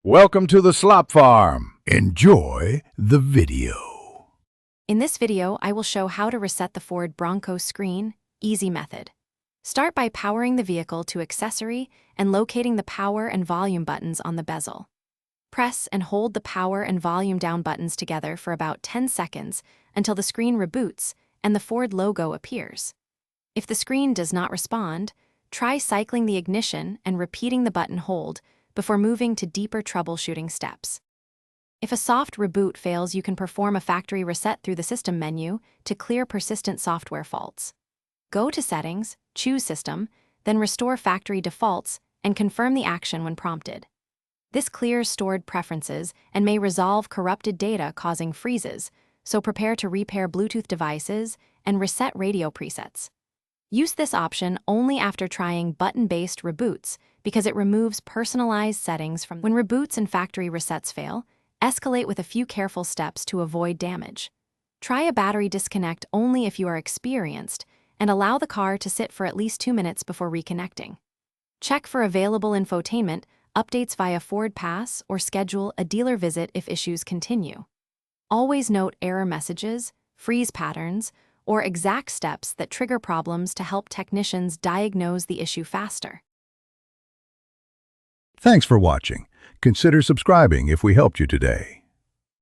Welcome to the Slop Farm. Enjoy the video. In this video, I will show how to reset the Ford Bronco screen, easy method. Start by powering the vehicle to accessory and locating the power and volume buttons on the bezel. Press and hold the power and volume down buttons together for about 10 seconds until the screen reboots and the Ford logo appears. If the screen does not respond, try cycling the ignition and repeating the button hold before moving to deeper troubleshooting steps. If a soft reboot fails, you can perform a factory reset through the System menu to clear persistent software faults. Go to Settings, choose System, then Restore Factory Defaults and confirm the action when prompted. This clears stored preferences and may resolve corrupted data causing freezes, so prepare to repair Bluetooth devices and reset radio presets. Use this option only after trying button-based reboots because it removes personalized settings from when reboots and factory resets fail. Escalate with a few careful steps to avoid damage. Try a battery disconnect only if you are experienced and allow the car to sit for at least 2 minutes before reconnecting. Check for available infotainment, updates via Ford Pass, or schedule a dealer visit if issues continue. Always note error messages, freeze patterns, or exact steps that trigger problems to help technicians diagnose the issue faster. Thanks for watching. Consider subscribing if we helped you today.